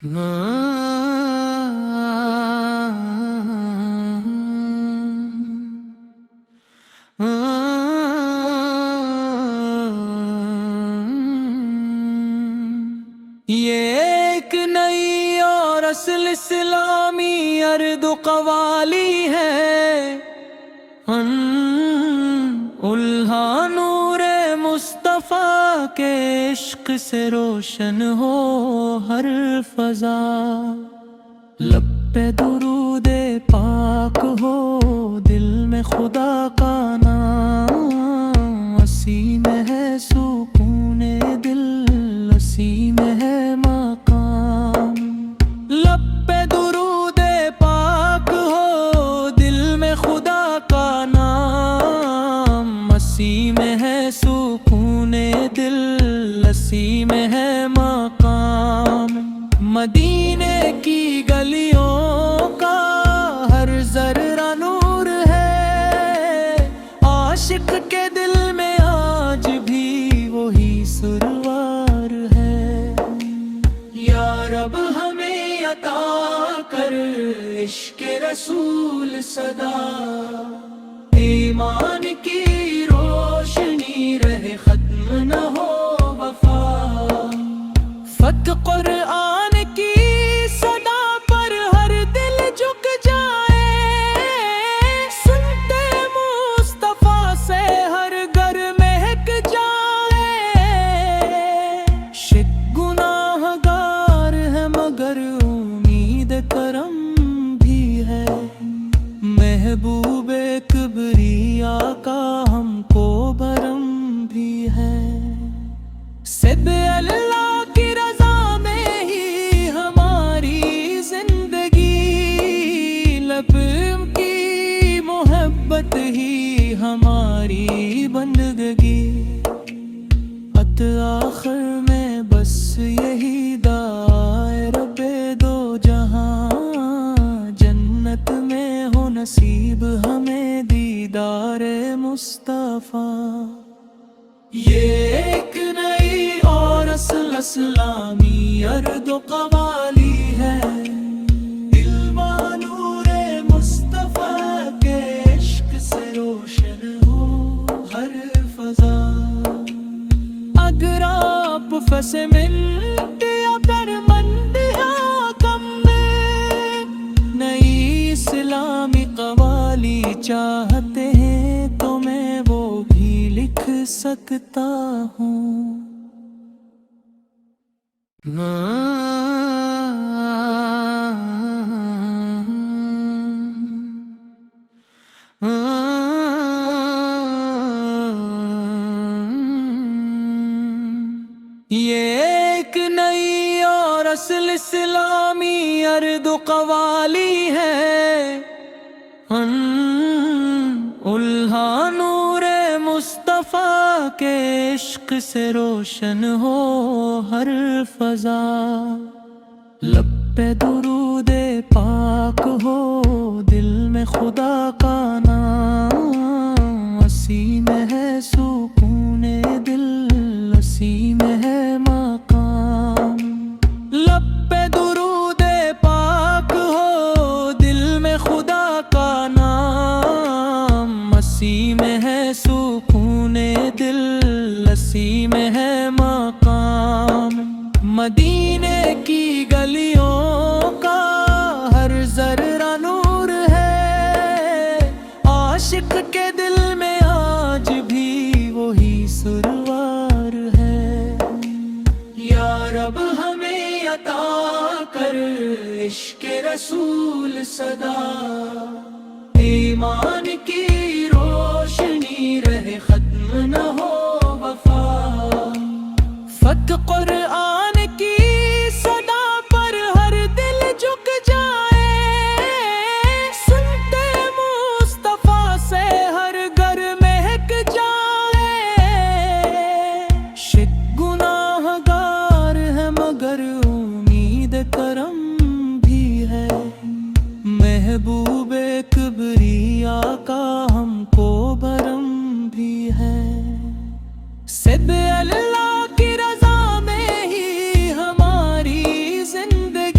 یہ ایک نئی اور اصل اسلامی ارد قوالی ہے، الہا نور مصطفیٰ کے عشق سے روشن ہو ہر فضا، لب پہ درود پاک ہو، دل میں خدا کا نام، اسی میں ہے سکون دل، اسی میں ہے مقام، لب پہ درود پاک ہو، دل میں خدا کا نام، اسی میں ہے سکون دل، اسی میں ہے مقام، مدینے کی گلیوں کا ہر ذرہ نور ہے، عاشق کے دل میں آج بھی وہی سرور ہے، یا رب ہمیں عطا کر عشق رسول صدا، ایمان کی روشنی رہے ختم نہ ہو وفا، فتح قرآن کی صدا پر ہر دل جھک جائے، سنتے مصطفیٰ سے ہر گھر مہک جائے، شک گناہ گار ہے مگر امید کرم بھی ہے، محبوب کبریا کا ہم کو بھرم بھی ہے، سب اللہ کی رضا میں ہی ہماری زندگی، لب کی محبت ہی ہماری بندگی، آخر میں بس یہی دعائے رب دو جہاں، جنت میں ہو نصیب ہمیں دیدار مصطفیٰ، یہ ایک نئی اور اصل اسلامی ارد قوالی ہے، علم نور مصطفیٰ کے عشق سے روشن ہو ہر فضا، اگر آپ پھنسے منٹ یا در مند یا کم میں، نئی اسلامی قوالی چاہتے ہیں تو میں وہ بھی لکھ سکتا ہوں، یہ ایک نئی اور اصل اسلامی ارد قوالی ہے، الہا نور مصطفیٰ کے عشق سے روشن ہو ہر فضا، لب پہ درود پاک ہو، دل میں خدا کا نام، اسی میں ہے سکون دل، اسی میں ہے مقام، لب پہ درود پاک ہو، دل میں خدا کا نام، اسی میں ہے سکون دل، اسی میں ہے مقام، مدینے کی گلیوں کا ہر ذرہ نور ہے، عاشق کے دل میں آج بھی وہی سرور ہے، یا رب ہمیں عطا کر عشق رسول صدا، ایمان کی روشنی رہے ختم نہ ہو وفا، فتح قرآن کی صدا پر ہر دل جھک جائے، سنتے مصطفیٰ سے ہر گھر مہک جائے، شک گناہ گار ہے مگر امید کرم بھی ہے، محبوب کبریا کا ہم کو بھرم بھی ہے، سب اللہ کی رضا میں ہی ہماری زندگی،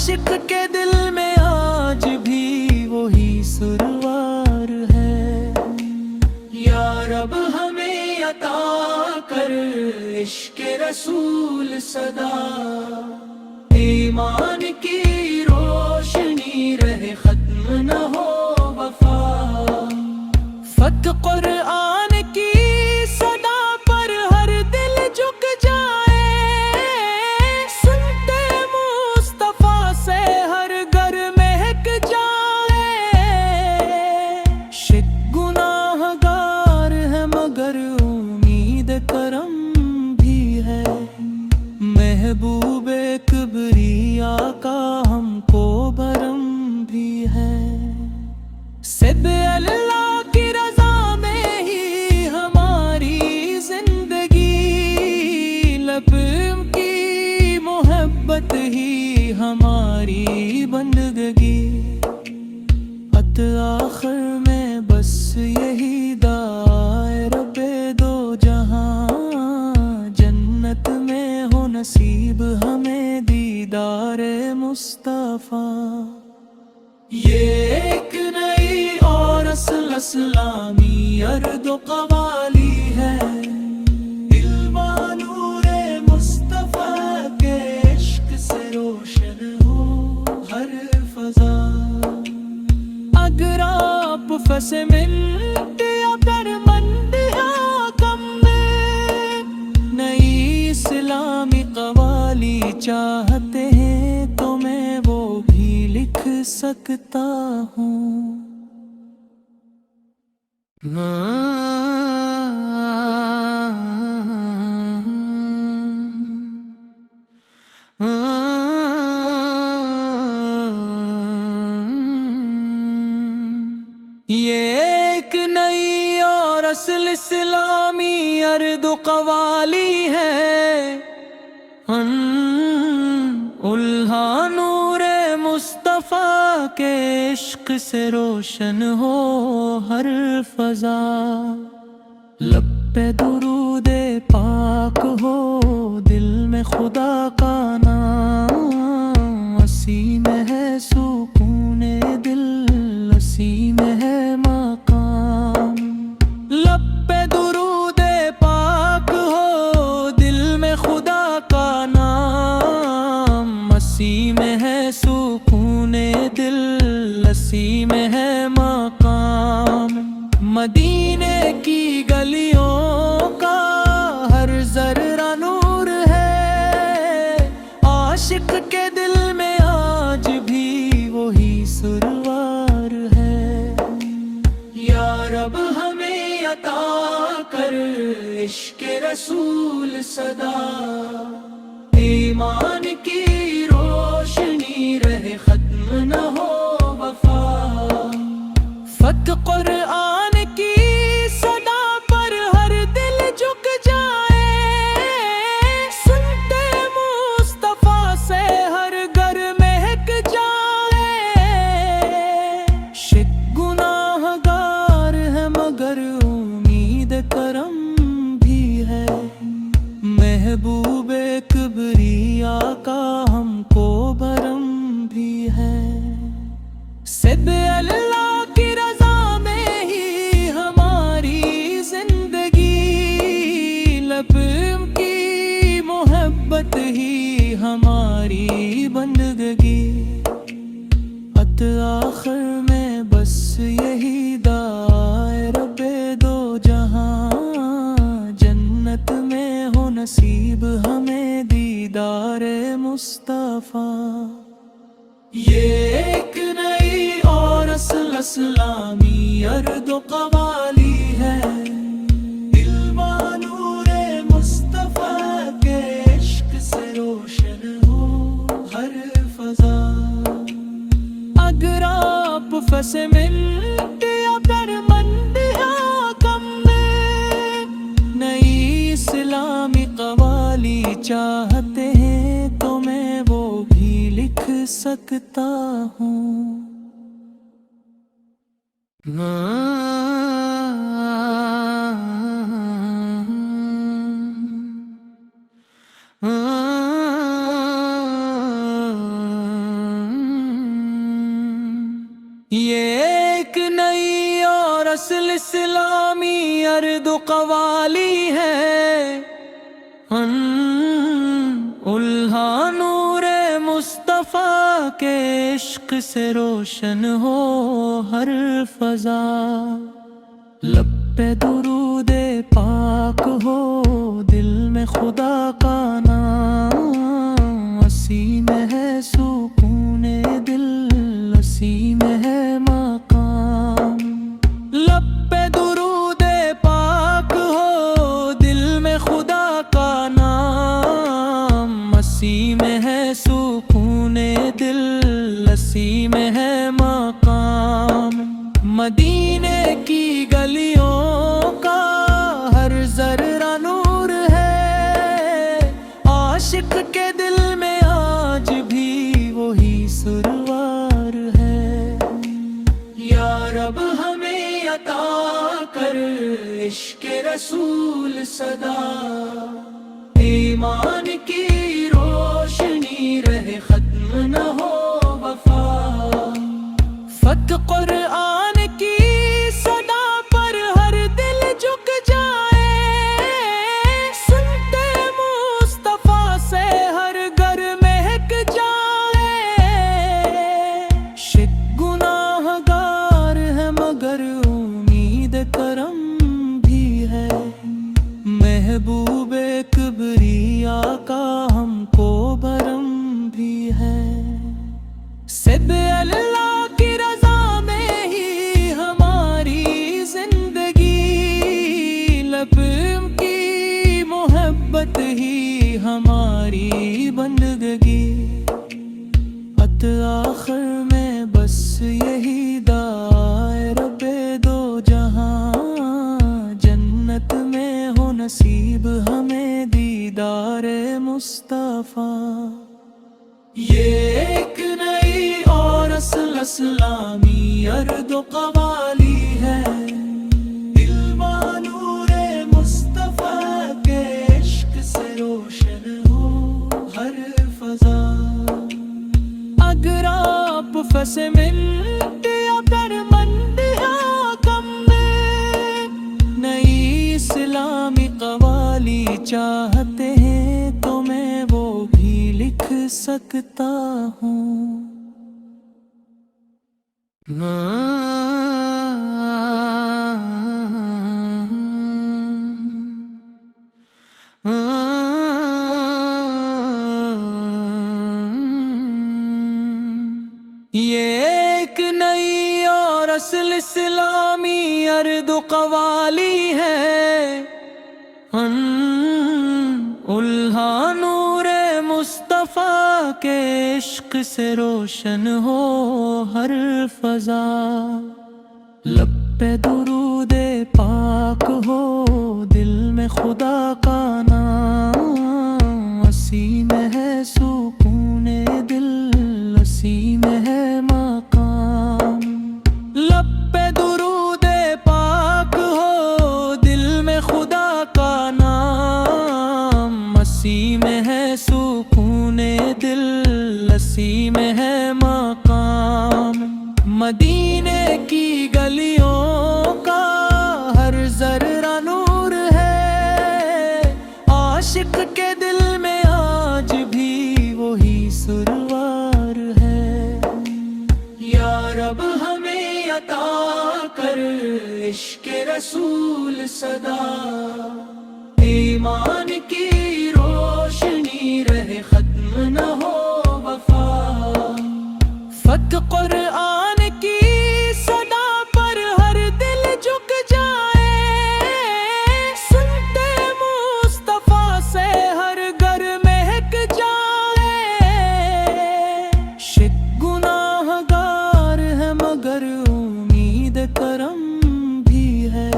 عاشق کے دل میں آج بھی وہی سروار ہے۔ یا رب ہمیں عطا کر عشق رسول صدا، ایمان کی روشنی رہے ختم نہ ہو وفا۔ فتح قرآن کی صدا پر ہر دل جھک جائے، سنتے مصطفیٰ سے ہر گھر مہک جائے۔ شک گناہ گار ہے مگر امید کرم بھی ہے، محبوب کبریا کا ہم کو بھرم بھی ہے۔ صد اللہ کی رضا میں ہی ہماری زندگی، لب کی محبت ہی ہماری بندگی۔ آخر میں بس یہی دعائے رب دو جہاں، جنت میں ہو نصیب ہمیں دیدار مصطفیٰ۔ یہ ایک نئی اور اصل اسلامی ارد و قوالی ہے، علم و نور مصطفیٰ کے عشق سے روشن ہو ہر فضا۔ اگر آپ پھنسے منٹ یا درمند یا کم میں، نئی اسلامی قوالی چاہتے ہیں تو میں وہ بھی لکھ سکتا ہوں۔ یہ ایک نئی اور اصل اسلامی ارد و قوالی ہے، اللہ نور مصطفیٰ کے عشق سے روشن ہو ہر فضا۔ لب پہ درود پاک ہو، دل میں خدا کا نام، اسی میں ہے سکون دل، اسی میں ہے مقام۔ لب پہ درود پاک ہو، دل میں خدا کا نام، اسی میں ہے سکون دل، اسی میں ہے مقام۔ مدینے کی گلیوں کا ہر ذرہ نور ہے، عاشق کے دل میں آج بھی وہی سروار ہے۔ یا رب ہمیں عطا کر عشق رسول صدا، ایمان کی روشنی رہے ختم نہ ہو وفا۔ فتح قرآن کی صدا پر ہر دل جھک جائے، سنتے مصطفیٰ سے ہر گھر مہک جائے۔ شک گناہ گار ہے مگر امید کرم بھی ہے، محبوب کبریا کا ہم کو بھرم بھی ہے۔ صد اللہ کی رضا میں ہی ہماری زندگی، لب کی محبت ہی ہماری بندگی۔ آخر میں بس یہی دعائے رب دو جہاں، جنت میں ہو نصیب ہمیں دیدار مصطفیٰ۔ یہ ایک نئی اور اصل اسلامی ارد و قوالی ہے، علم و نور مصطفیٰ کے عشق سے روشن ہو ہر فضا۔ اگر آپ پھنسے منٹ یا درمند یا کم میں، نئی اسلامی قوالی چاہتے ہیں تو میں وہ بھی لکھ سکتا ہوں۔ اصل اسلامی ارد قوالی ہے، الہا نور مصطفیٰ کے عشق سے روشن ہو ہر فضا، لب پہ درود پاک ہو دل میں خدا کا نام، اسی میں ہے سکون دل اسی میں ہے مقام، لب پہ درود پاک ہو دل میں خدا کا نام، اسی میں ہے سکون دل اسی میں ہے مقام، مدینے کی گلیوں کا ہر ذرہ نور ہے، عاشق کے دل میں آج بھی وہی سرور ہے، یا رب ہمیں عطا کر عشق رسول صدا، ایمان کی روشنی رہے ختم نہ ہو وفا، فتح قرآن کی صدا پر ہر دل جھک جائے، سنتے مصطفیٰ سے ہر گھر مہک جائے، شک گناہ گار ہے مگر امید کرم بھی ہے، محبوب کبریا کا ہم کو بھرم بھی ہے، سب اللہ کی رضا میں ہی ہماری زندگی، لب کی محبت ہی ہماری بندگی، ات آخر میں بس یہی دعائے رب دو جہاں، جنت میں ہو نصیب ہمیں دیدار مصطفیٰ، یہ ایک نئی اور اصل اسلامی ارد و قوالی ہے، دل نور مصطفیٰ کے عشق سے روشن ہو ہر فضا، اگر آپ پھنسے منٹ یا پر مند یا کم میں، نئی اسلامی قوالی چاہتے ہیں تو میں وہ بھی لکھ سکتا ہوں، یہ ایک نئی اور اصل اسلامی ارد قوالی ہے، الہا نور مصطفیٰ کے عشق سے روشن ہو ہر فضا، لب پہ درود پاک ہو دل میں خدا کا نام، اسی میں ہے سکون دل اسی میں ہے مقام، لب پہ درود پاک ہو دل میں خدا کا نام، اسی میں ہے سکون دل اسی میں ہے مقام، مدینے کی گلیوں کا ہر ذرہ نور ہے، عاشق کے دل میں آج بھی وہی سرور ہے، یا رب ہمیں عطا کر عشق رسول صدا، ایمان کی روشنی رہے ختم نہ ہو وفا، فتح قرآن کی صدا پر ہر دل جھک جائے، سنتے مصطفیٰ سے ہر گھر مہک جائے، شک گناہ گار ہے مگر امید کرم بھی ہے،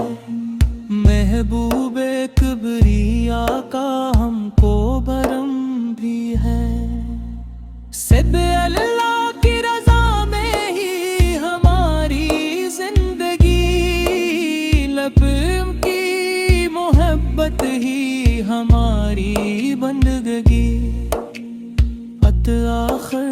محبوب کبریا کا ہم کو بھرم بھی ہے، سب اللہ کی رضا میں ہی ہماری زندگی، لب کی محبت ہی ہماری بندگی، ات آخر